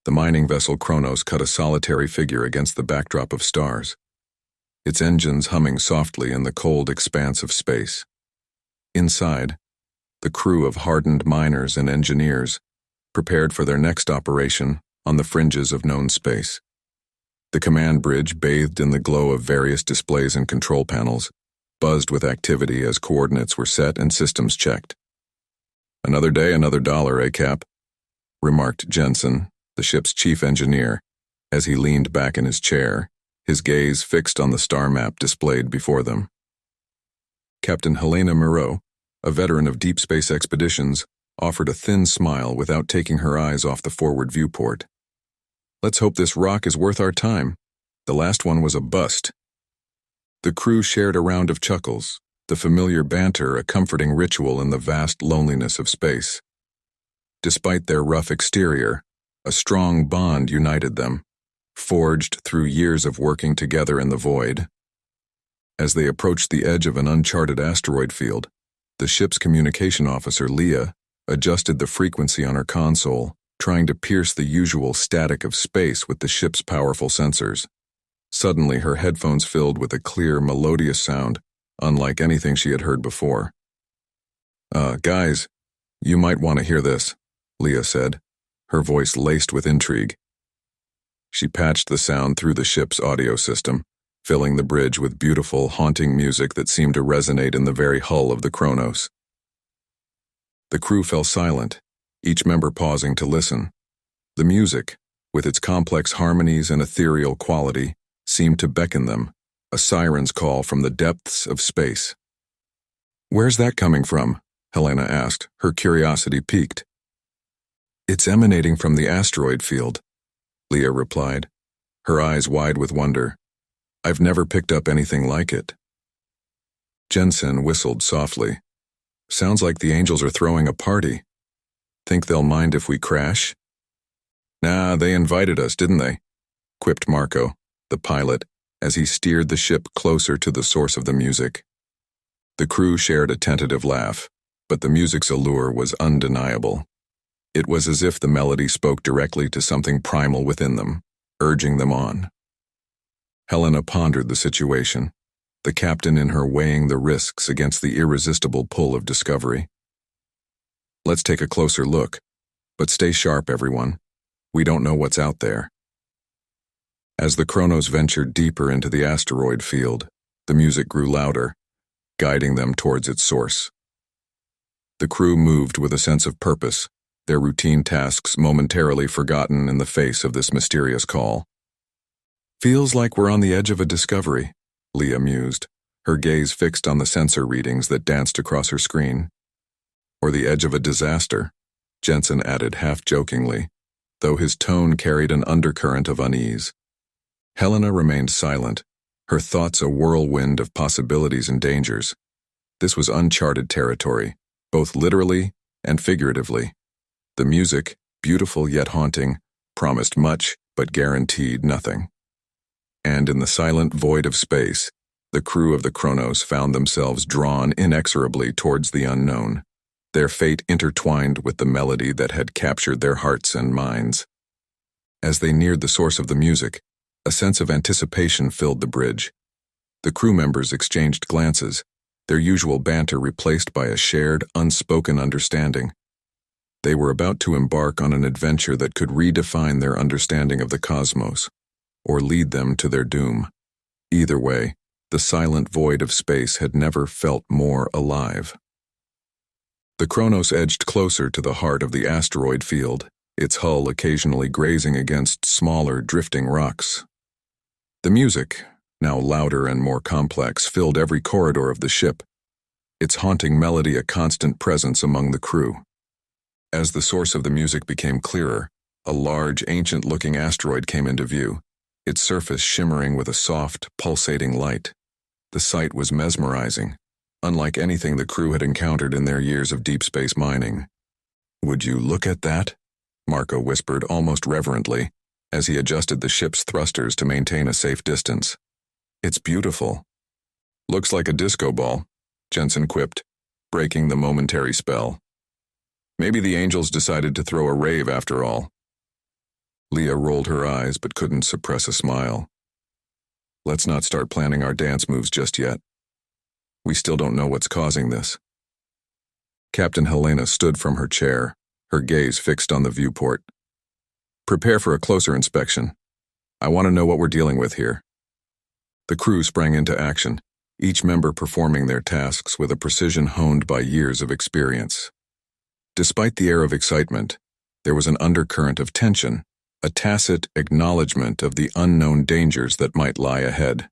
The mining vessel Kronos cut a solitary figure against the backdrop of stars, its engines humming softly in the cold expanse of space. Inside, the crew of hardened miners and engineers prepared for their next operation on the fringes of known space. The command bridge, bathed in the glow of various displays and control panels, buzzed with activity as coordinates were set and systems checked. "Another day, another dollar, eh, Cap?" remarked Jensen, the ship's chief engineer, as he leaned back in his chair, his gaze fixed on the star map displayed before them. Captain Helena Moreau, a veteran of deep space expeditions, offered a thin smile without taking her eyes off the forward viewport. "Let's hope this rock is worth our time. The last one was a bust." The crew shared a round of chuckles, the familiar banter a comforting ritual in the vast loneliness of space. Despite their rough exterior, a strong bond united them, forged through years of working together in the void. As they approached the edge of an uncharted asteroid field, the ship's communication officer, Leah, adjusted the frequency on her console, trying to pierce the usual static of space with the ship's powerful sensors. Suddenly, her headphones filled with a clear, melodious sound, unlike anything she had heard before. Guys, you might want to hear this," Leah said, her voice laced with intrigue. She patched the sound through the ship's audio system, filling the bridge with beautiful, haunting music that seemed to resonate in the very hull of the Kronos. The crew fell silent, each member pausing to listen. The music, with its complex harmonies and ethereal quality, seemed to beckon them, a siren's call from the depths of space. "Where's that coming from?" Helena asked, her curiosity piqued. "It's emanating from the asteroid field," Leah replied, her eyes wide with wonder. "I've never picked up anything like it." Jensen whistled softly. "Sounds like the angels are throwing a party. Think they'll mind if we crash?" "Nah, they invited us, didn't they?" quipped Marco, the pilot, as he steered the ship closer to the source of the music. The crew shared a tentative laugh, but the music's allure was undeniable. It was as if the melody spoke directly to something primal within them, urging them on. Helena pondered the situation, the captain in her weighing the risks against the irresistible pull of discovery. "Let's take a closer look, but stay sharp, everyone. We don't know what's out there." As the Kronos ventured deeper into the asteroid field, the music grew louder, guiding them towards its source. The crew moved with a sense of purpose, their routine tasks momentarily forgotten in the face of this mysterious call. "Feels like we're on the edge of a discovery," Leah mused, her gaze fixed on the sensor readings that danced across her screen. "Or the edge of a disaster," Jensen added half-jokingly, though his tone carried an undercurrent of unease. Helena remained silent, her thoughts a whirlwind of possibilities and dangers. This was uncharted territory, both literally and figuratively. The music, beautiful yet haunting, promised much but guaranteed nothing. And in the silent void of space, the crew of the Kronos found themselves drawn inexorably towards the unknown, their fate intertwined with the melody that had captured their hearts and minds. As they neared the source of the music, a sense of anticipation filled the bridge. The crew members exchanged glances, their usual banter replaced by a shared, unspoken understanding. They were about to embark on an adventure that could redefine their understanding of the cosmos, or lead them to their doom. Either way, the silent void of space had never felt more alive. The Kronos edged closer to the heart of the asteroid field, its hull occasionally grazing against smaller, drifting rocks. The music, now louder and more complex, filled every corridor of the ship, its haunting melody a constant presence among the crew. As the source of the music became clearer, a large, ancient-looking asteroid came into view, its surface shimmering with a soft, pulsating light. The sight was mesmerizing, unlike anything the crew had encountered in their years of deep space mining. "Would you look at that?" Marco whispered almost reverently, as he adjusted the ship's thrusters to maintain a safe distance. "It's beautiful." "Looks like a disco ball," Jensen quipped, breaking the momentary spell. "Maybe the angels decided to throw a rave after all." Leah rolled her eyes but couldn't suppress a smile. Let's not start planning our dance moves just yet. We still don't know what's causing this. Captain Helena stood from her chair, her gaze fixed on the viewport. Prepare for a closer inspection. I want to know what we're dealing with here. The crew sprang into action, each member performing their tasks with a precision honed by years of experience. Despite the air of excitement, there was an undercurrent of tension, a tacit acknowledgement of the unknown dangers that might lie ahead.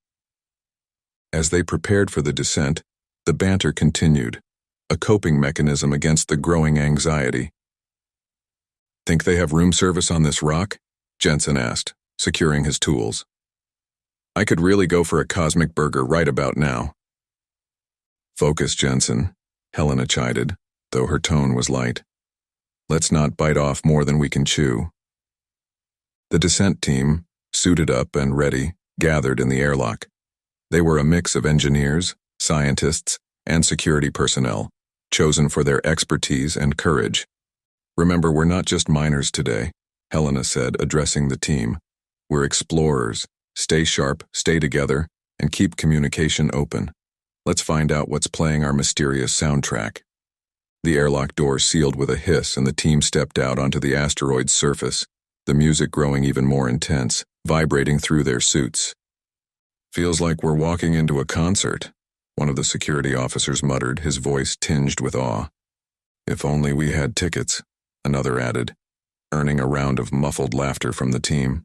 As they prepared for the descent, the banter continued, a coping mechanism against the growing anxiety. Think they have room service on this rock? Jensen asked, securing his tools. I could really go for a cosmic burger right about now. Focus, Jensen, Helena chided, though her tone was light. Let's not bite off more than we can chew. The descent team, suited up and ready, gathered in the airlock. They were a mix of engineers, scientists, and security personnel, chosen for their expertise and courage. Remember, we're not just miners today, Helena said, addressing the team. We're explorers. Stay sharp, stay together, and keep communication open. Let's find out what's playing our mysterious soundtrack. The airlock door sealed with a hiss and the team stepped out onto the asteroid's surface, the music growing even more intense, vibrating through their suits. Feels like we're walking into a concert, one of the security officers muttered, his voice tinged with awe. If only we had tickets, another added, earning a round of muffled laughter from the team.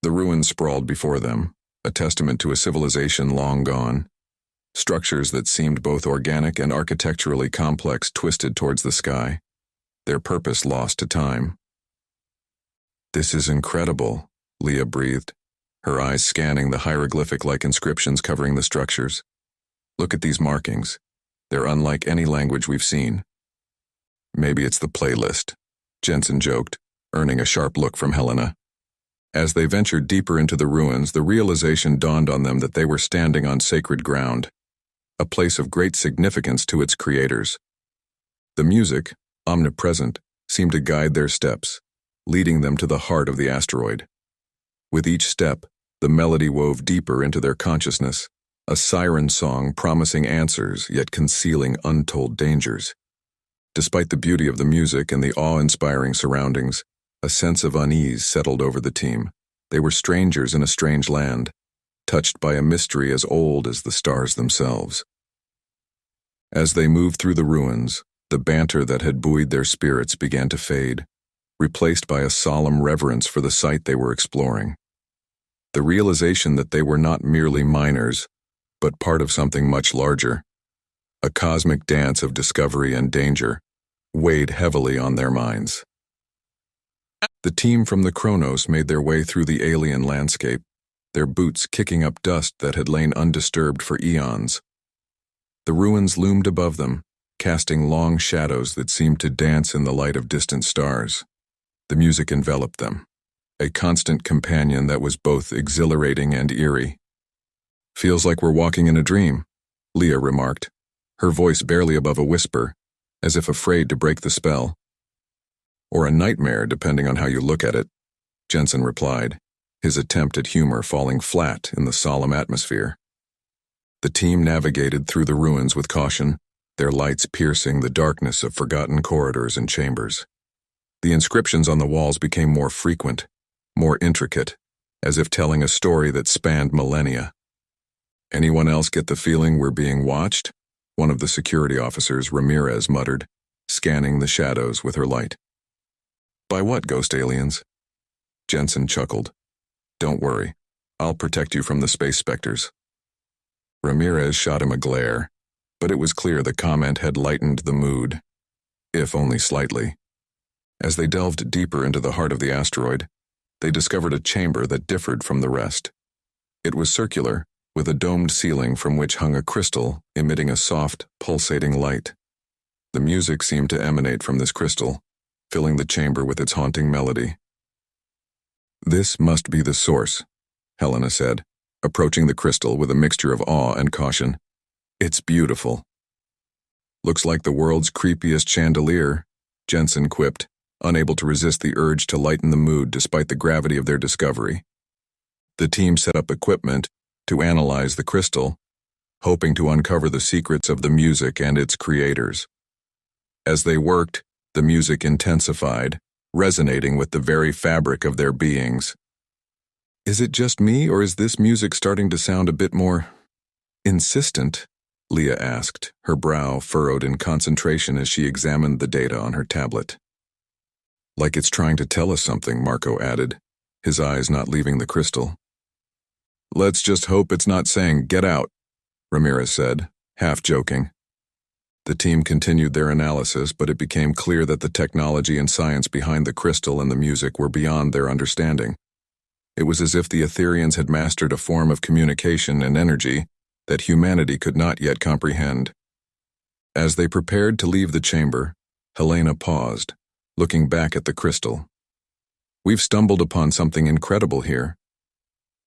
The ruins sprawled before them, a testament to a civilization long gone. Structures that seemed both organic and architecturally complex twisted towards the sky, their purpose lost to time. This is incredible, Leah breathed, her eyes scanning the hieroglyphic-like inscriptions covering the structures. Look at these markings. They're unlike any language we've seen. Maybe it's the playlist, Jensen joked, earning a sharp look from Helena. As they ventured deeper into the ruins, the realization dawned on them that they were standing on sacred ground, a place of great significance to its creators. The music, omnipresent, seemed to guide their steps, leading them to the heart of the asteroid. With each step, the melody wove deeper into their consciousness, a siren song promising answers yet concealing untold dangers. Despite the beauty of the music and the awe-inspiring surroundings, a sense of unease settled over the team. They were strangers in a strange land, touched by a mystery as old as the stars themselves. As they moved through the ruins, the banter that had buoyed their spirits began to fade, replaced by a solemn reverence for the site they were exploring. The realization that they were not merely miners, but part of something much larger, a cosmic dance of discovery and danger, weighed heavily on their minds. The team from the Kronos made their way through the alien landscape, their boots kicking up dust that had lain undisturbed for eons. The ruins loomed above them, casting long shadows that seemed to dance in the light of distant stars. The music enveloped them, a constant companion that was both exhilarating and eerie. Feels like we're walking in a dream, Leah remarked, her voice barely above a whisper, as if afraid to break the spell. Or a nightmare, depending on how you look at it, Jensen replied, his attempt at humor falling flat in the solemn atmosphere. The team navigated through the ruins with caution, their lights piercing the darkness of forgotten corridors and chambers. The inscriptions on the walls became more frequent, more intricate, as if telling a story that spanned millennia. Anyone else get the feeling we're being watched? One of the security officers, Ramirez, muttered, scanning the shadows with her light. By what, ghost aliens? Jensen chuckled. Don't worry, I'll protect you from the space specters. Ramirez shot him a glare, but it was clear the comment had lightened the mood, if only slightly. As they delved deeper into the heart of the asteroid, they discovered a chamber that differed from the rest. It was circular, with a domed ceiling from which hung a crystal emitting a soft, pulsating light. The music seemed to emanate from this crystal, filling the chamber with its haunting melody. This must be the source, Helena said, approaching the crystal with a mixture of awe and caution. It's beautiful. Looks like the world's creepiest chandelier, Jensen quipped, unable to resist the urge to lighten the mood despite the gravity of their discovery. The team set up equipment to analyze the crystal, hoping to uncover the secrets of the music and its creators. As they worked, the music intensified, resonating with the very fabric of their beings. "Is it just me, or is this music starting to sound a bit more insistent?" Leah asked, her brow furrowed in concentration as she examined the data on her tablet. "Like it's trying to tell us something," Marco added, his eyes not leaving the crystal. "Let's just hope it's not saying, 'Get out,'" Ramirez said, half joking. The team continued their analysis, but it became clear that the technology and science behind the crystal and the music were beyond their understanding. It was as if the Etherians had mastered a form of communication and energy that humanity could not yet comprehend. As they prepared to leave the chamber, Helena paused, looking back at the crystal. "We've stumbled upon something incredible here.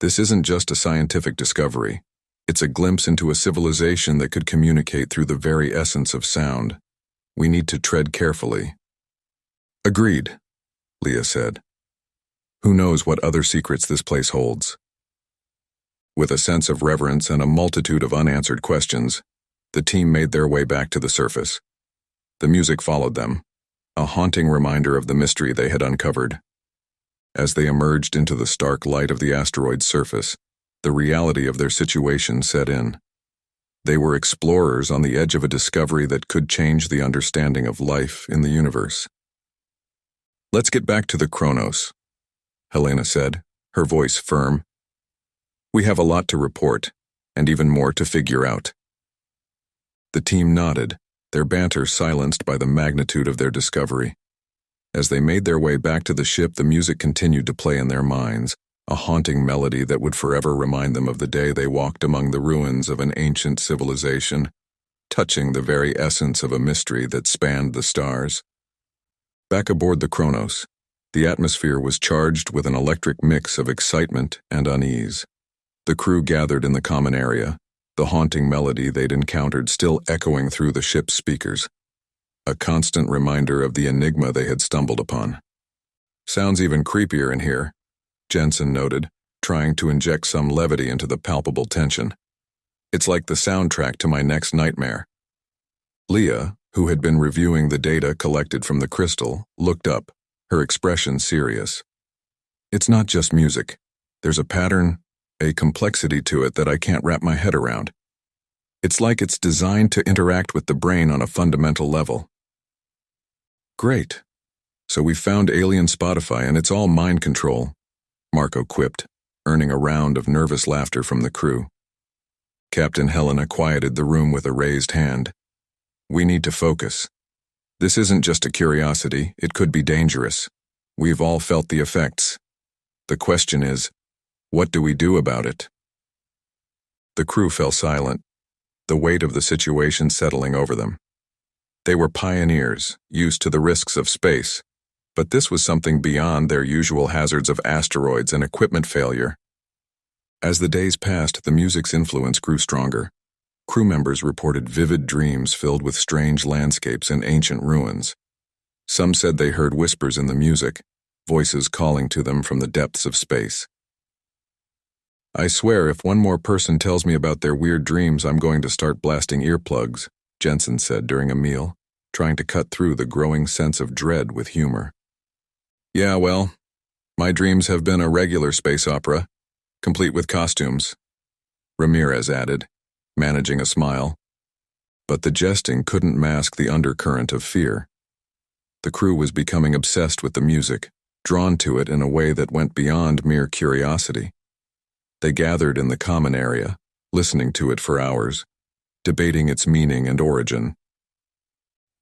This isn't just a scientific discovery. It's a glimpse into a civilization that could communicate through the very essence of sound. We need to tread carefully." "Agreed," Leah said. "Who knows what other secrets this place holds?" With a sense of reverence and a multitude of unanswered questions, the team made their way back to the surface. The music followed them, a haunting reminder of the mystery they had uncovered. As they emerged into the stark light of the asteroid's surface, the reality of their situation set in. They were explorers on the edge of a discovery that could change the understanding of life in the universe. "Let's get back to the Chronos," Helena said, her voice firm. "We have a lot to report, and even more to figure out." The team nodded, their banter silenced by the magnitude of their discovery. As they made their way back to the ship, the music continued to play in their minds, a haunting melody that would forever remind them of the day they walked among the ruins of an ancient civilization, touching the very essence of a mystery that spanned the stars. Back aboard the Chronos, the atmosphere was charged with an electric mix of excitement and unease. The crew gathered in the common area, the haunting melody they'd encountered still echoing through the ship's speakers, a constant reminder of the enigma they had stumbled upon. "Sounds even creepier in here," Jensen noted, trying to inject some levity into the palpable tension. "It's like the soundtrack to my next nightmare." Leah, who had been reviewing the data collected from the crystal, looked up, her expression serious. "It's not just music. There's a pattern, a complexity to it that I can't wrap my head around. It's like it's designed to interact with the brain on a fundamental level." "Great. So we found alien Spotify and it's all mind control," Marco quipped, earning a round of nervous laughter from the crew. Captain Helena quieted the room with a raised hand. "We need to focus. This isn't just a curiosity, it could be dangerous. We've all felt the effects. The question is, what do we do about it?" The crew fell silent, the weight of the situation settling over them. They were pioneers, used to the risks of space, but this was something beyond their usual hazards of asteroids and equipment failure. As the days passed, the music's influence grew stronger. Crew members reported vivid dreams filled with strange landscapes and ancient ruins. Some said they heard whispers in the music, voices calling to them from the depths of space. "I swear if one more person tells me about their weird dreams, I'm going to start blasting earplugs," Jensen said during a meal, trying to cut through the growing sense of dread with humor. "Yeah, well, my dreams have been a regular space opera, complete with costumes," Ramirez added, managing a smile. But the jesting couldn't mask the undercurrent of fear. The crew was becoming obsessed with the music, drawn to it in a way that went beyond mere curiosity. They gathered in the common area, listening to it for hours, debating its meaning and origin.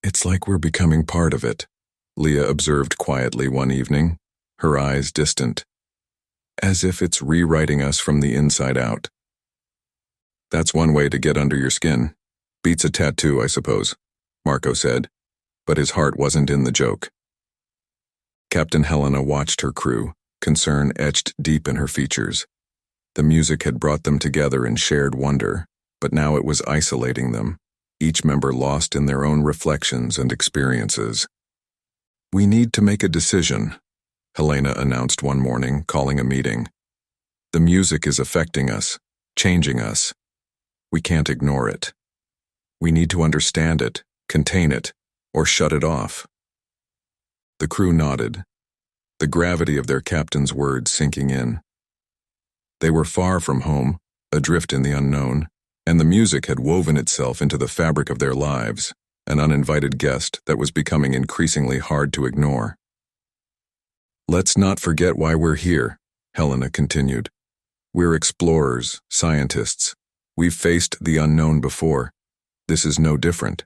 "It's like we're becoming part of it," Leah observed quietly one evening, her eyes distant. "As if it's rewriting us from the inside out." "That's one way to get under your skin. Beats a tattoo, I suppose," Marco said, but his heart wasn't in the joke. Captain Helena watched her crew, concern etched deep in her features. The music had brought them together in shared wonder, but now it was isolating them, each member lost in their own reflections and experiences. We need to make a decision, Helena announced one morning, calling a meeting. The music is affecting us, changing us. We can't ignore it. We need to understand it, contain it, or shut it off. The crew nodded, the gravity of their captain's words sinking in. They were far from home, adrift in the unknown, and the music had woven itself into the fabric of their lives, an uninvited guest that was becoming increasingly hard to ignore. Let's not forget why we're here, Helena continued. We're explorers, scientists. We've faced the unknown before. This is no different.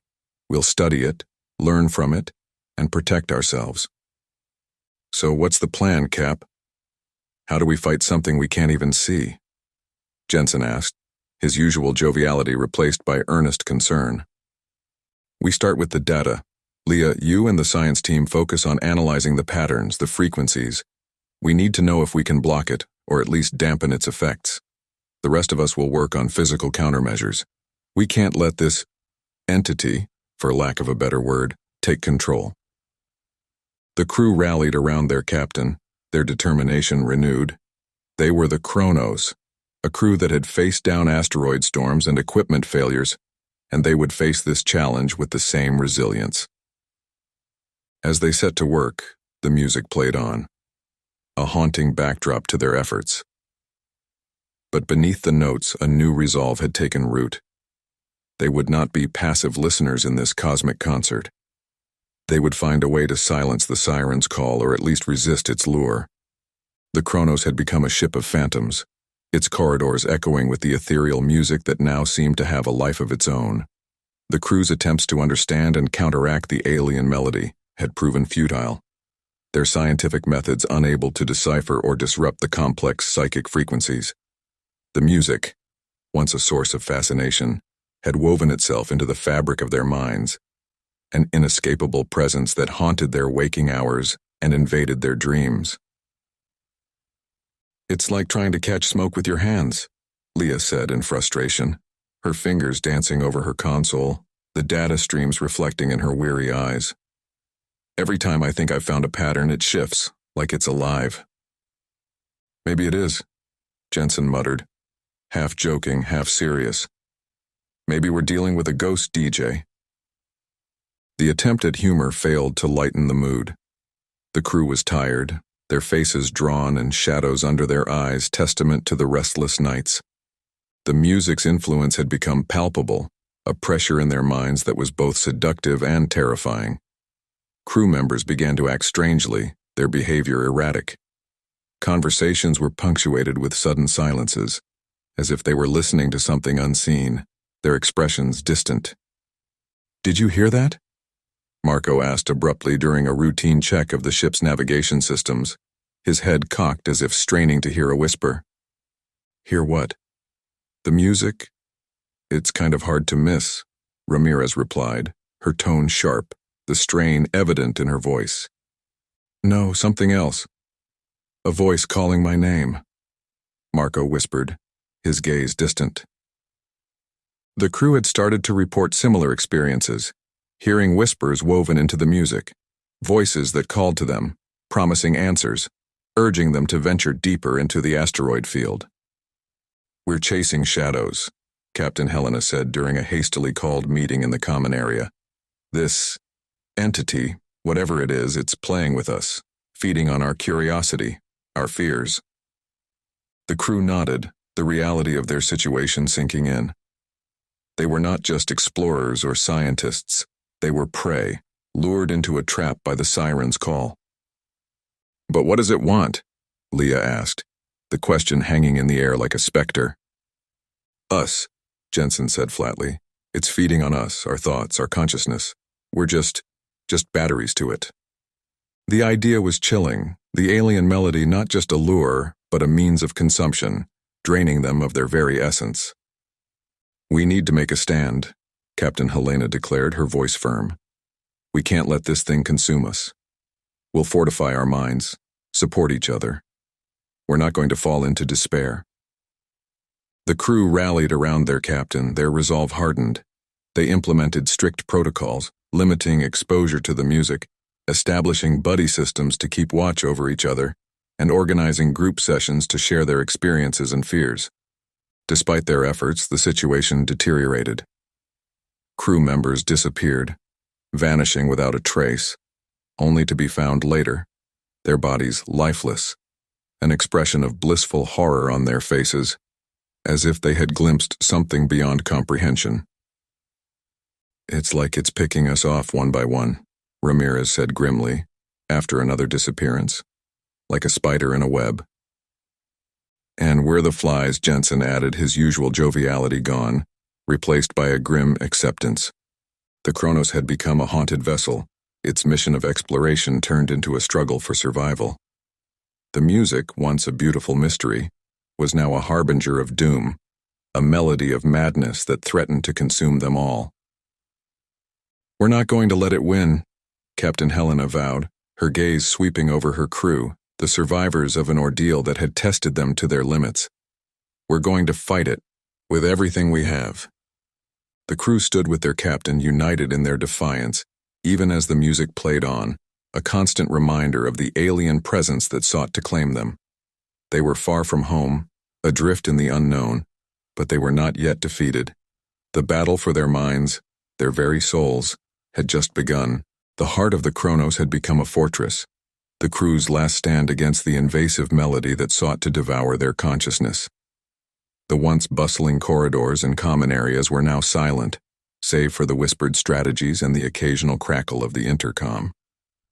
We'll study it, learn from it, and protect ourselves. So what's the plan, Cap? How do we fight something we can't even see? Jensen asked, his usual joviality replaced by earnest concern. We start with the data. Leah, you and the science team focus on analyzing the patterns, the frequencies. We need to know if we can block it, or at least dampen its effects. The rest of us will work on physical countermeasures. We can't let this entity, for lack of a better word, take control. The crew rallied around their captain, their determination renewed. They were the Chronos, a crew that had faced down asteroid storms and equipment failures, and they would face this challenge with the same resilience. As they set to work, the music played on, a haunting backdrop to their efforts. But beneath the notes, a new resolve had taken root. They would not be passive listeners in this cosmic concert. They would find a way to silence the siren's call or at least resist its lure. The Chronos had become a ship of phantoms, its corridors echoing with the ethereal music that now seemed to have a life of its own. The crew's attempts to understand and counteract the alien melody had proven futile, their scientific methods unable to decipher or disrupt the complex psychic frequencies. The music, once a source of fascination, had woven itself into the fabric of their minds, an inescapable presence that haunted their waking hours and invaded their dreams. It's like trying to catch smoke with your hands, Leah said in frustration, her fingers dancing over her console, the data streams reflecting in her weary eyes. Every time I think I've found a pattern, it shifts, like it's alive. Maybe it is, Jensen muttered, half joking, half serious. Maybe we're dealing with a ghost DJ. The attempt at humor failed to lighten the mood. The crew was tired, their faces drawn and shadows under their eyes testament to the restless nights. The music's influence had become palpable, a pressure in their minds that was both seductive and terrifying. Crew members began to act strangely, their behavior erratic. Conversations were punctuated with sudden silences, as if they were listening to something unseen, their expressions distant. Did you hear that? Marco asked abruptly during a routine check of the ship's navigation systems, his head cocked as if straining to hear a whisper. Hear what? The music? It's kind of hard to miss, Ramirez replied, her tone sharp, the strain evident in her voice. No, something else. A voice calling my name, Marco whispered, his gaze distant. The crew had started to report similar experiences, hearing whispers woven into the music, voices that called to them, promising answers, urging them to venture deeper into the asteroid field. We're chasing shadows, Captain Helena said during a hastily called meeting in the common area. This entity, whatever it is, it's playing with us, feeding on our curiosity, our fears. The crew nodded, the reality of their situation sinking in. They were not just explorers or scientists. They were prey, lured into a trap by the siren's call. But what does it want? Leah asked, the question hanging in the air like a specter. Us, Jensen said flatly. It's feeding on us, our thoughts, our consciousness. We're just batteries to it. The idea was chilling, the alien melody not just a lure, but a means of consumption, draining them of their very essence. We need to make a stand, Captain Helena declared, her voice firm. We can't let this thing consume us. We'll fortify our minds, support each other. We're not going to fall into despair. The crew rallied around their captain, their resolve hardened. They implemented strict protocols, limiting exposure to the music, establishing buddy systems to keep watch over each other, and organizing group sessions to share their experiences and fears. Despite their efforts, the situation deteriorated. Crew members disappeared, vanishing without a trace, only to be found later, their bodies lifeless, an expression of blissful horror on their faces, as if they had glimpsed something beyond comprehension. "It's like it's picking us off one by one," Ramirez said grimly, after another disappearance, "like a spider in a web." "And we're the flies," Jensen added, his usual joviality gone, replaced by a grim acceptance. The Kronos had become a haunted vessel, its mission of exploration turned into a struggle for survival. The music, once a beautiful mystery, was now a harbinger of doom, a melody of madness that threatened to consume them all. "We're not going to let it win," Captain Helena vowed, her gaze sweeping over her crew, the survivors of an ordeal that had tested them to their limits. "We're going to fight it, with everything we have." The crew stood with their captain, united in their defiance, even as the music played on, a constant reminder of the alien presence that sought to claim them. They were far from home, adrift in the unknown, but they were not yet defeated. The battle for their minds, their very souls, had just begun. The heart of the Kronos had become a fortress, the crew's last stand against the invasive melody that sought to devour their consciousness. The once bustling corridors and common areas were now silent, save for the whispered strategies and the occasional crackle of the intercom.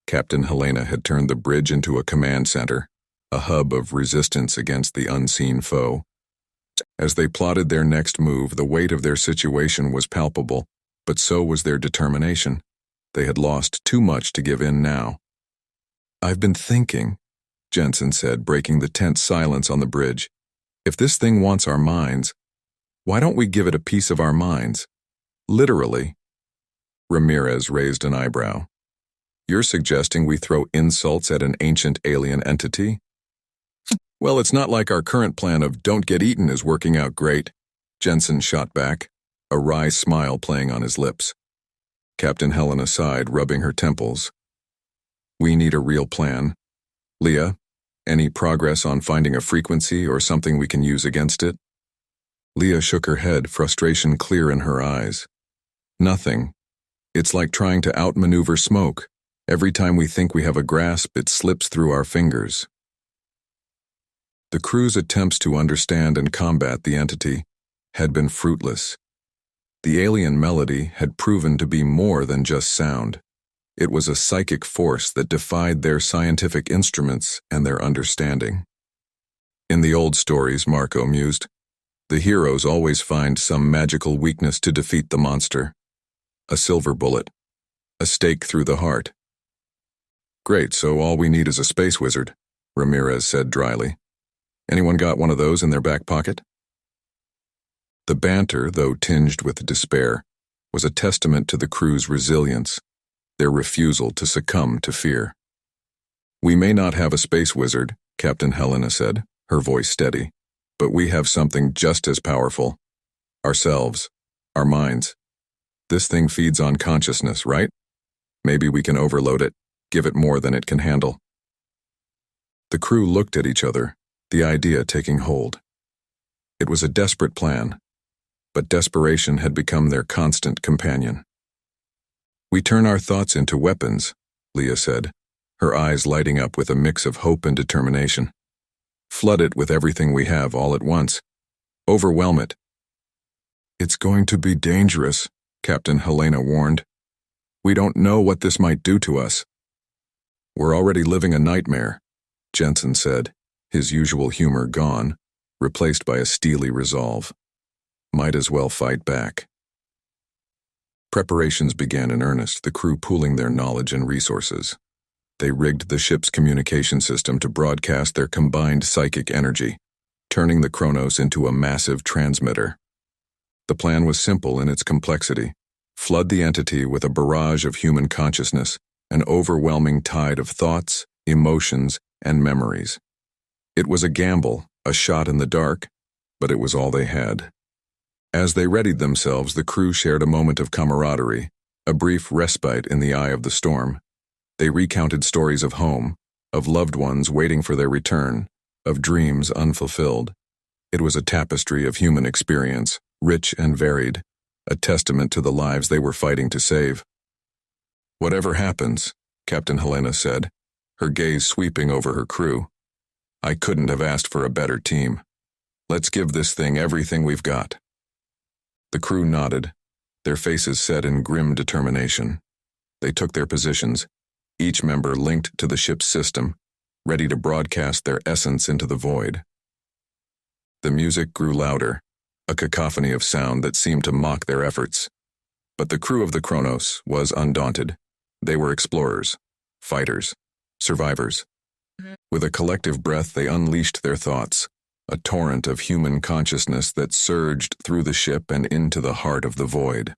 Captain Helena had turned the bridge into a command center, a hub of resistance against the unseen foe. As they plotted their next move, the weight of their situation was palpable, but so was their determination. They had lost too much to give in now. "I've been thinking," Jensen said, breaking the tense silence on the bridge. "If this thing wants our minds, why don't we give it a piece of our minds? Literally." Ramirez raised an eyebrow. "You're suggesting we throw insults at an ancient alien entity?" "Well, it's not like our current plan of don't get eaten is working out great," Jensen shot back, a wry smile playing on his lips. Captain Helena sighed, rubbing her temples. "We need a real plan. Leah, any progress on finding a frequency or something we can use against it?" Leah shook her head, frustration clear in her eyes. "Nothing. It's like trying to outmaneuver smoke. Every time we think we have a grasp, it slips through our fingers." The crew's attempts to understand and combat the entity had been fruitless. The alien melody had proven to be more than just sound. It was a psychic force that defied their scientific instruments and their understanding. In the old stories, Marco mused, the heroes always find some magical weakness to defeat the monster. A silver bullet, a stake through the heart. "Great, so all we need is a space wizard," Ramirez said dryly. "Anyone got one of those in their back pocket?" The banter, though tinged with despair, was a testament to the crew's resilience, their refusal to succumb to fear. "We may not have a space wizard," Captain Helena said, her voice steady, "but we have something just as powerful. Ourselves, our minds. This thing feeds on consciousness, right? Maybe we can overload it, give it more than it can handle." The crew looked at each other, the idea taking hold. It was a desperate plan, but desperation had become their constant companion. "We turn our thoughts into weapons," Leah said, her eyes lighting up with a mix of hope and determination. "Flood it with everything we have all at once. Overwhelm it." "It's going to be dangerous," Captain Helena warned. "We don't know what this might do to us." "We're already living a nightmare," Jensen said, his usual humor gone, replaced by a steely resolve. "Might as well fight back." Preparations began in earnest, the crew pooling their knowledge and resources. They rigged the ship's communication system to broadcast their combined psychic energy, turning the Kronos into a massive transmitter. The plan was simple in its complexity. Flood the entity with a barrage of human consciousness, an overwhelming tide of thoughts, emotions, and memories. It was a gamble, a shot in the dark, but it was all they had. As they readied themselves, the crew shared a moment of camaraderie, a brief respite in the eye of the storm. They recounted stories of home, of loved ones waiting for their return, of dreams unfulfilled. It was a tapestry of human experience, rich and varied, a testament to the lives they were fighting to save. "Whatever happens," Captain Helena said, her gaze sweeping over her crew, "I couldn't have asked for a better team. Let's give this thing everything we've got." The crew nodded, their faces set in grim determination. They took their positions, each member linked to the ship's system, ready to broadcast their essence into the void. The music grew louder, a cacophony of sound that seemed to mock their efforts. But the crew of the Kronos was undaunted. They were explorers, fighters, survivors. With a collective breath, they unleashed their thoughts, a torrent of human consciousness that surged through the ship and into the heart of the void.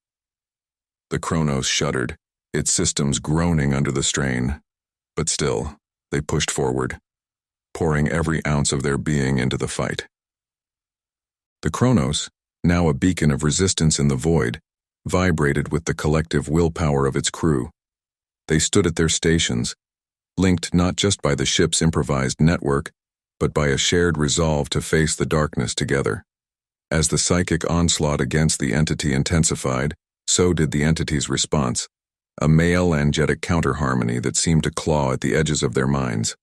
The Kronos shuddered, its systems groaning under the strain. But still, they pushed forward, pouring every ounce of their being into the fight. The Kronos, now a beacon of resistance in the void, vibrated with the collective willpower of its crew. They stood at their stations, linked not just by the ship's improvised network, but by a shared resolve to face the darkness together. As the psychic onslaught against the entity intensified, so did the entity's response, a male-angelic counter-harmony that seemed to claw at the edges of their minds.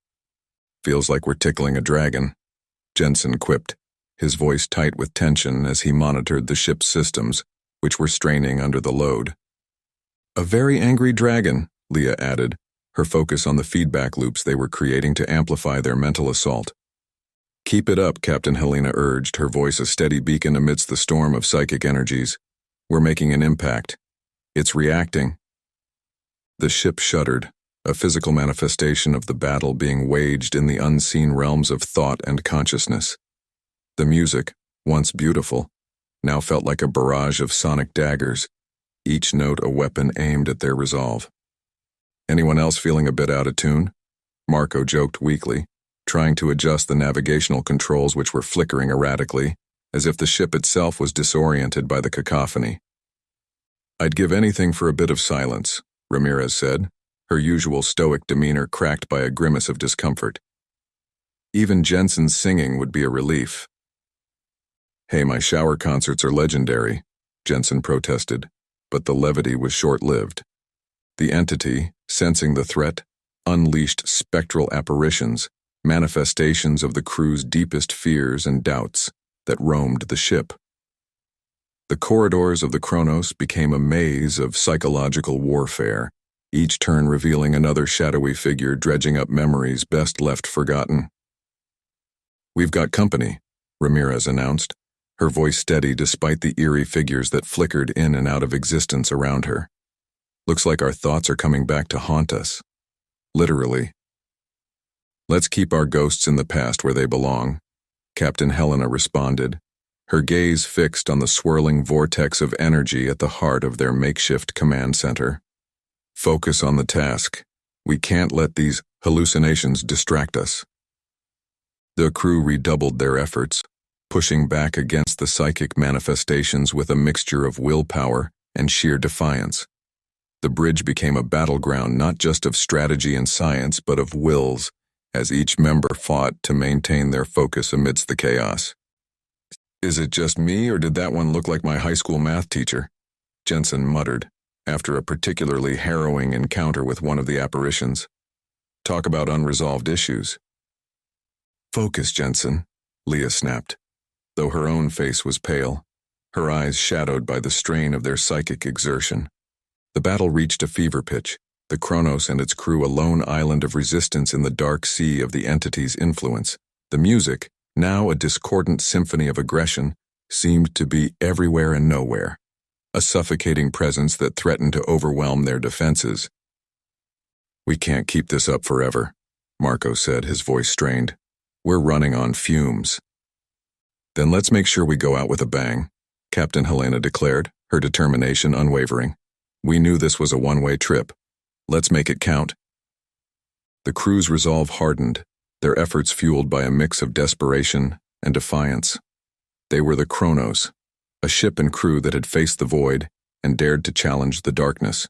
"Feels like we're tickling a dragon," Jensen quipped, his voice tight with tension as he monitored the ship's systems, which were straining under the load. "A very angry dragon," Leah added, her focus on the feedback loops they were creating to amplify their mental assault. "Keep it up," Captain Helena urged, her voice a steady beacon amidst the storm of psychic energies. "We're making an impact. It's reacting." The ship shuddered, a physical manifestation of the battle being waged in the unseen realms of thought and consciousness. The music, once beautiful, now felt like a barrage of sonic daggers, each note a weapon aimed at their resolve. "Anyone else feeling a bit out of tune?" Marco joked weakly, trying to adjust the navigational controls which were flickering erratically, as if the ship itself was disoriented by the cacophony. "I'd give anything for a bit of silence," Ramirez said, her usual stoic demeanor cracked by a grimace of discomfort. "Even Jensen's singing would be a relief." "Hey, my shower concerts are legendary," Jensen protested, but the levity was short-lived. The entity, sensing the threat, unleashed spectral apparitions, manifestations of the crew's deepest fears and doubts that roamed the ship. The corridors of the Kronos became a maze of psychological warfare, each turn revealing another shadowy figure dredging up memories best left forgotten. "We've got company," Ramirez announced, her voice steady despite the eerie figures that flickered in and out of existence around her. "Looks like our thoughts are coming back to haunt us. Literally." "Let's keep our ghosts in the past where they belong," Captain Helena responded, her gaze fixed on the swirling vortex of energy at the heart of their makeshift command center. "Focus on the task. We can't let these hallucinations distract us." The crew redoubled their efforts, pushing back against the psychic manifestations with a mixture of willpower and sheer defiance. The bridge became a battleground not just of strategy and science, but of wills, as each member fought to maintain their focus amidst the chaos. "Is it just me, or did that one look like my high school math teacher?" Jensen muttered, after a particularly harrowing encounter with one of the apparitions. "Talk about unresolved issues." "Focus, Jensen," Leah snapped, though her own face was pale, her eyes shadowed by the strain of their psychic exertion. The battle reached a fever pitch, the Kronos and its crew a lone island of resistance in the dark sea of the entity's influence. The music, now a discordant symphony of aggression, seemed to be everywhere and nowhere, a suffocating presence that threatened to overwhelm their defenses. "We can't keep this up forever," Marco said, his voice strained. "We're running on fumes." "Then let's make sure we go out with a bang," Captain Helena declared, her determination unwavering. "We knew this was a one-way trip. Let's make it count." The crew's resolve hardened, their efforts fueled by a mix of desperation and defiance. They were the Kronos, a ship and crew that had faced the void and dared to challenge the darkness.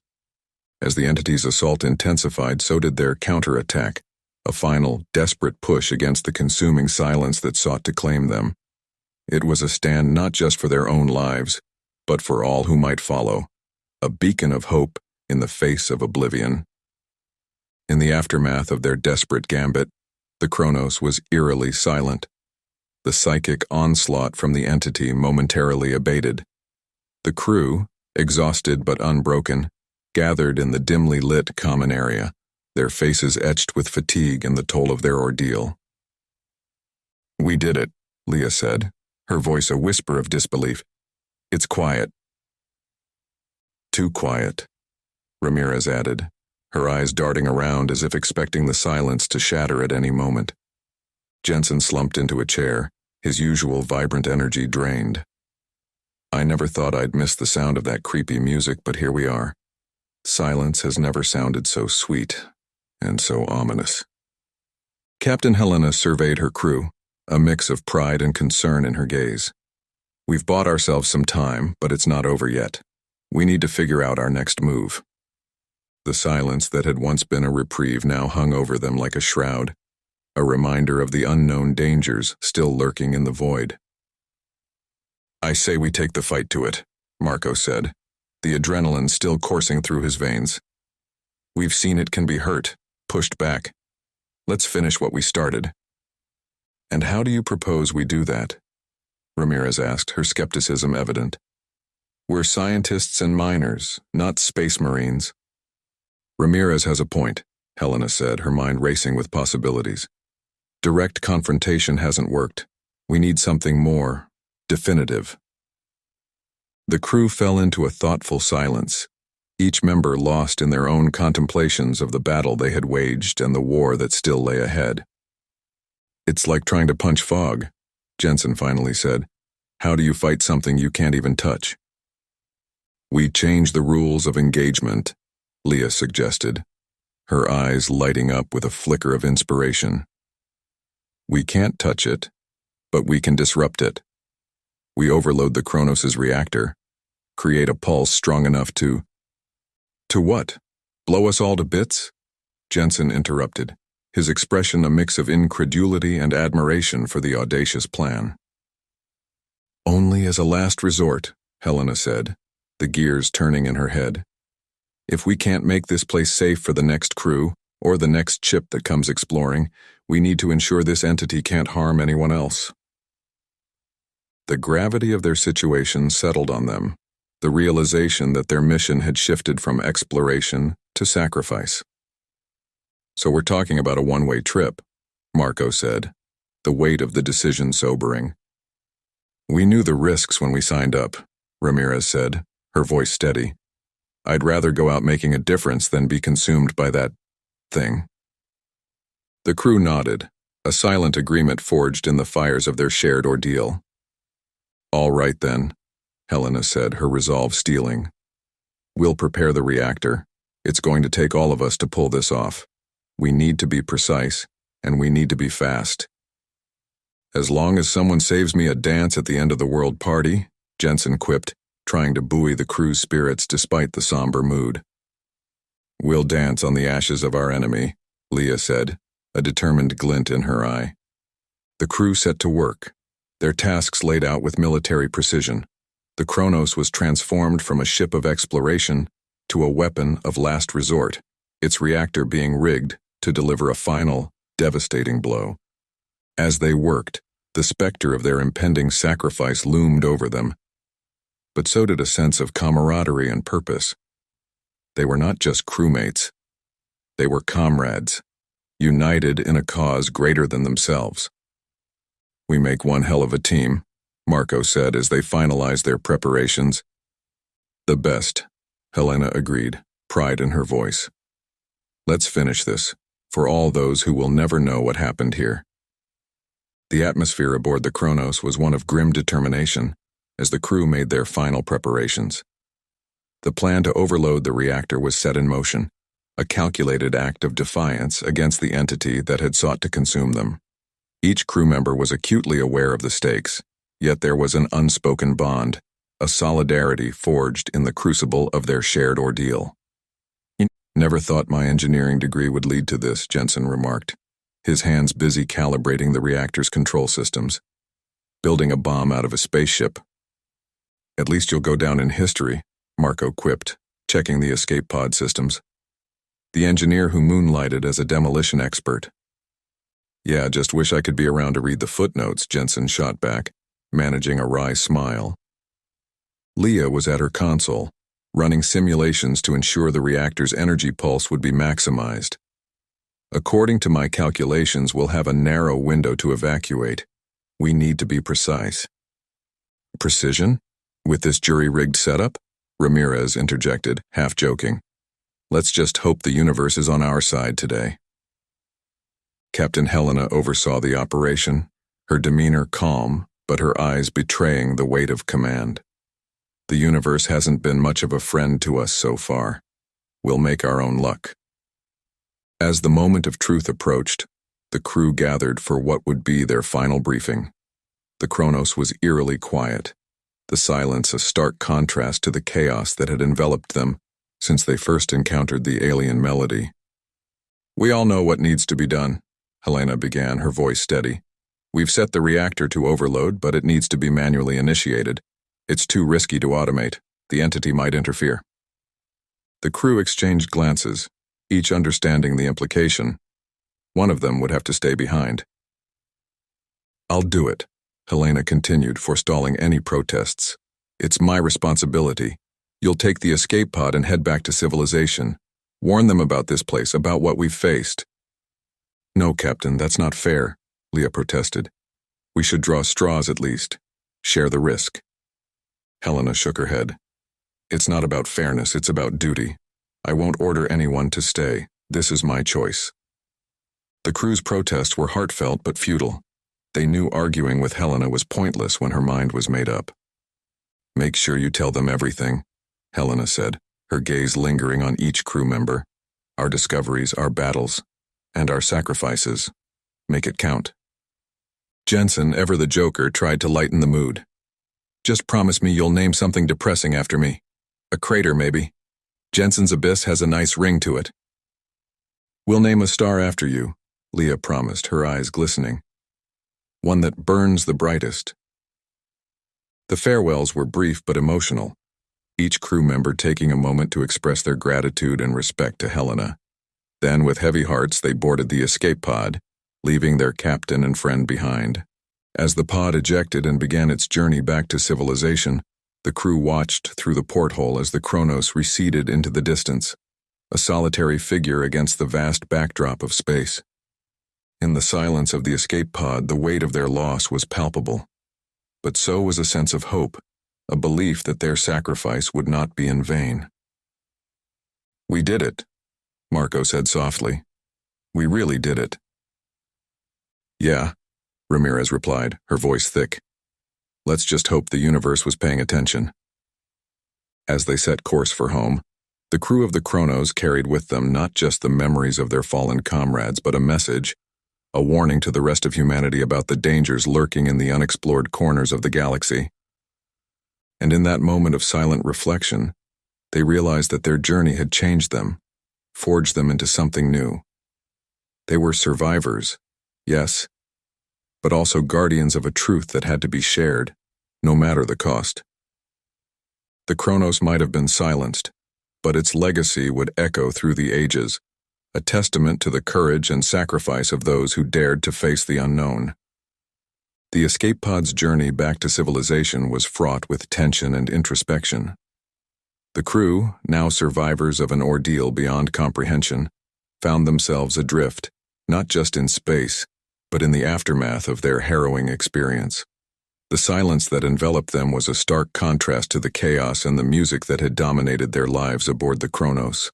As the entity's assault intensified, so did their counterattack, a final, desperate push against the consuming silence that sought to claim them. It was a stand not just for their own lives, but for all who might follow, a beacon of hope in the face of oblivion. In the aftermath of their desperate gambit, the Chronos was eerily silent. The psychic onslaught from the entity momentarily abated. The crew, exhausted but unbroken, gathered in the dimly lit common area, their faces etched with fatigue and the toll of their ordeal. "We did it," Leah said, her voice a whisper of disbelief. "It's quiet." "Too quiet," Ramirez added, her eyes darting around as if expecting the silence to shatter at any moment. Jensen slumped into a chair, his usual vibrant energy drained. "I never thought I'd miss the sound of that creepy music, but here we are. Silence has never sounded so sweet and so ominous." Captain Helena surveyed her crew, a mix of pride and concern in her gaze. "We've bought ourselves some time, but it's not over yet. We need to figure out our next move." The silence that had once been a reprieve now hung over them like a shroud, a reminder of the unknown dangers still lurking in the void. "I say we take the fight to it," Marco said, the adrenaline still coursing through his veins. "We've seen it can be hurt, pushed back. Let's finish what we started." "And how do you propose we do that?" Ramirez asked, her skepticism evident. "We're scientists and miners, not space marines." "Ramirez has a point," Helena said, her mind racing with possibilities. "Direct confrontation hasn't worked. We need something more definitive." The crew fell into a thoughtful silence, each member lost in their own contemplations of the battle they had waged and the war that still lay ahead. "It's like trying to punch fog," Jensen finally said. "How do you fight something you can't even touch?" "We change the rules of engagement," Leah suggested, her eyes lighting up with a flicker of inspiration. "We can't touch it, but we can disrupt it. We overload the Kronos' reactor, create a pulse strong enough to—" "To what? Blow us all to bits?" Jensen interrupted, his expression a mix of incredulity and admiration for the audacious plan. "Only as a last resort," Helena said, the gears turning in her head. "If we can't make this place safe for the next crew, or the next ship that comes exploring, we need to ensure this entity can't harm anyone else." The gravity of their situation settled on them, the realization that their mission had shifted from exploration to sacrifice. "So we're talking about a one-way trip," Marco said, the weight of the decision sobering. "We knew the risks when we signed up," Ramirez said, her voice steady. "I'd rather go out making a difference than be consumed by that thing." The crew nodded, a silent agreement forged in the fires of their shared ordeal. "All right then," Helena said, her resolve steeling. "We'll prepare the reactor. It's going to take all of us to pull this off. We need to be precise, and we need to be fast." "As long as someone saves me a dance at the end of the world party," Jensen quipped, trying to buoy the crew's spirits despite the somber mood. "We'll dance on the ashes of our enemy," Leah said, a determined glint in her eye. The crew set to work, their tasks laid out with military precision. The Kronos was transformed from a ship of exploration to a weapon of last resort, its reactor being rigged to deliver a final, devastating blow. As they worked, the specter of their impending sacrifice loomed over them, but so did a sense of camaraderie and purpose. They were not just crewmates. They were comrades, united in a cause greater than themselves. "We make one hell of a team," Marco said as they finalized their preparations. "The best," Helena agreed, pride in her voice. "Let's finish this, for all those who will never know what happened here." The atmosphere aboard the Kronos was one of grim determination as the crew made their final preparations. The plan to overload the reactor was set in motion, a calculated act of defiance against the entity that had sought to consume them. Each crew member was acutely aware of the stakes, yet there was an unspoken bond, a solidarity forged in the crucible of their shared ordeal. Never thought my engineering degree would lead to this, Jensen remarked, his hands busy calibrating the reactor's control systems. Building a bomb out of a spaceship. At least you'll go down in history, Marco quipped, checking the escape pod systems. The engineer who moonlighted as a demolition expert. Yeah, just wish I could be around to read the footnotes, Jensen shot back, managing a wry smile. Leah was at her console, running simulations to ensure the reactor's energy pulse would be maximized. According to my calculations, we'll have a narrow window to evacuate. We need to be precise. Precision? With this jury-rigged setup? Ramirez interjected, half joking. Let's just hope the universe is on our side today. Captain Helena oversaw the operation, her demeanor calm, but her eyes betraying the weight of command. The universe hasn't been much of a friend to us so far. We'll make our own luck. As the moment of truth approached, the crew gathered for what would be their final briefing. The Kronos was eerily quiet, the silence a stark contrast to the chaos that had enveloped them since they first encountered the alien melody. We all know what needs to be done, Helena began, her voice steady. We've set the reactor to overload, but it needs to be manually initiated. It's too risky to automate. The entity might interfere. The crew exchanged glances, each understanding the implication. One of them would have to stay behind. I'll do it, Helena continued, forestalling any protests. It's my responsibility. You'll take the escape pod and head back to civilization. Warn them about this place, about what we've faced. No, Captain, that's not fair, Leah protested. We should draw straws at least. Share the risk. Helena shook her head. It's not about fairness, it's about duty. I won't order anyone to stay. This is my choice. The crew's protests were heartfelt but futile. They knew arguing with Helena was pointless when her mind was made up. Make sure you tell them everything, Helena said, her gaze lingering on each crew member. Our discoveries, our battles, and our sacrifices. Make it count. Jensen, ever the joker, tried to lighten the mood. Just promise me you'll name something depressing after me. A crater, maybe. Jensen's abyss has a nice ring to it. We'll name a star after you, Leah promised, her eyes glistening. One that burns the brightest. The farewells were brief but emotional, each crew member taking a moment to express their gratitude and respect to Helena. Then, with heavy hearts, they boarded the escape pod, leaving their captain and friend behind. As the pod ejected and began its journey back to civilization, the crew watched through the porthole as the Kronos receded into the distance, a solitary figure against the vast backdrop of space. In the silence of the escape pod, the weight of their loss was palpable. But so was a sense of hope, a belief that their sacrifice would not be in vain. We did it, Marco said softly. We really did it. Yeah, Ramirez replied, her voice thick. Let's just hope the universe was paying attention. As they set course for home, the crew of the Kronos carried with them not just the memories of their fallen comrades, but a message, a warning to the rest of humanity about the dangers lurking in the unexplored corners of the galaxy. And in that moment of silent reflection, they realized that their journey had changed them, forged them into something new. They were survivors, yes, but also guardians of a truth that had to be shared, no matter the cost. The Kronos might have been silenced, but its legacy would echo through the ages, a testament to the courage and sacrifice of those who dared to face the unknown. The escape pod's journey back to civilization was fraught with tension and introspection. The crew, now survivors of an ordeal beyond comprehension, found themselves adrift, not just in space, but in the aftermath of their harrowing experience. The silence that enveloped them was a stark contrast to the chaos and the music that had dominated their lives aboard the Kronos.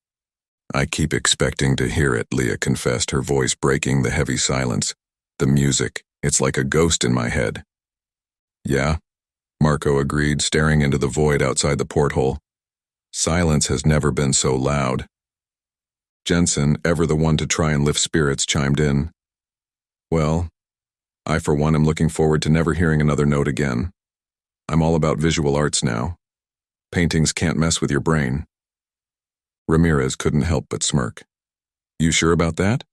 I keep expecting to hear it, Leah confessed, her voice breaking the heavy silence. The music, it's like a ghost in my head. Yeah, Marco agreed, staring into the void outside the porthole. Silence has never been so loud. Jensen, ever the one to try and lift spirits, chimed in. Well, I for one am looking forward to never hearing another note again. I'm all about visual arts now. Paintings can't mess with your brain. Ramirez couldn't help but smirk. You sure about that?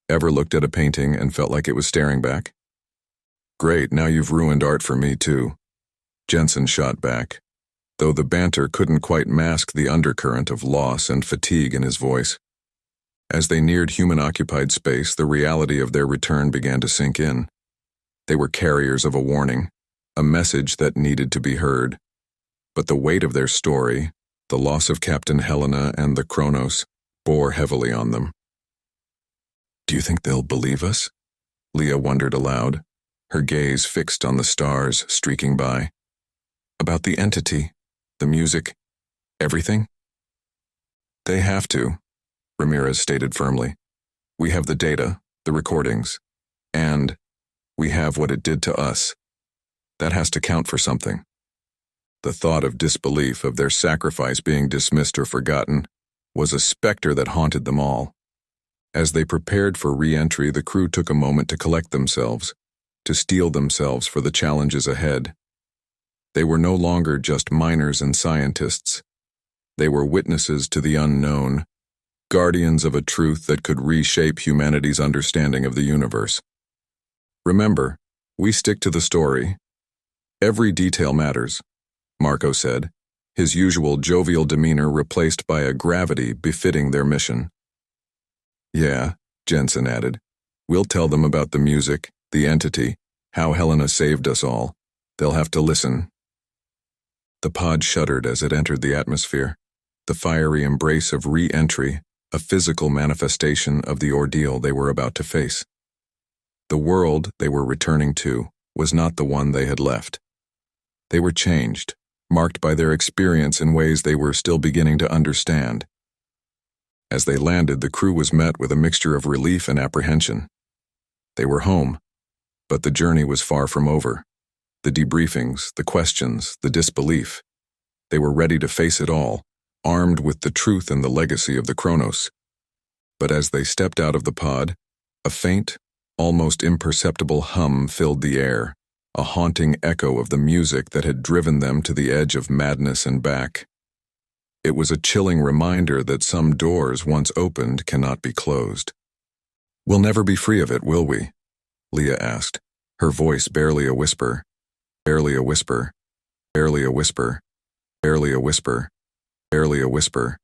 Ever looked at a painting and felt like it was staring back? Great, now you've ruined art for me too. Jensen shot back, though the banter couldn't quite mask the undercurrent of loss and fatigue in his voice. As they neared human-occupied space, the reality of their return began to sink in. They were carriers of a warning, a message that needed to be heard. But the weight of their story, the loss of Captain Helena and the Kronos, bore heavily on them. Do you think they'll believe us? Leah wondered aloud, her gaze fixed on the stars streaking by. About the entity, the music, everything? They have to, Ramirez stated firmly. We have the data, the recordings, and we have what it did to us. That has to count for something. The thought of disbelief, of their sacrifice being dismissed or forgotten, was a specter that haunted them all. As they prepared for re-entry, the crew took a moment to collect themselves, to steel themselves for the challenges ahead. They were no longer just miners and scientists. They were witnesses to the unknown, guardians of a truth that could reshape humanity's understanding of the universe. Remember, we stick to the story. Every detail matters, Marco said, his usual jovial demeanor replaced by a gravity befitting their mission. Yeah, Jensen added. We'll tell them about the music, the entity, how Helena saved us all. They'll have to listen. The pod shuddered as it entered the atmosphere, the fiery embrace of re-entry, a physical manifestation of the ordeal they were about to face. The world they were returning to was not the one they had left. They were changed, marked by their experience in ways they were still beginning to understand. As they landed, the crew was met with a mixture of relief and apprehension. They were home, but the journey was far from over. The debriefings, the questions, the disbelief. They were ready to face it all, armed with the truth and the legacy of the Kronos. But as they stepped out of the pod, a faint, almost imperceptible hum filled the air, a haunting echo of the music that had driven them to the edge of madness and back. It was a chilling reminder that some doors once opened cannot be closed. We'll never be free of it, will we? Leah asked, her voice barely a whisper. Barely a whisper. Barely a whisper. Barely a whisper. Barely a whisper.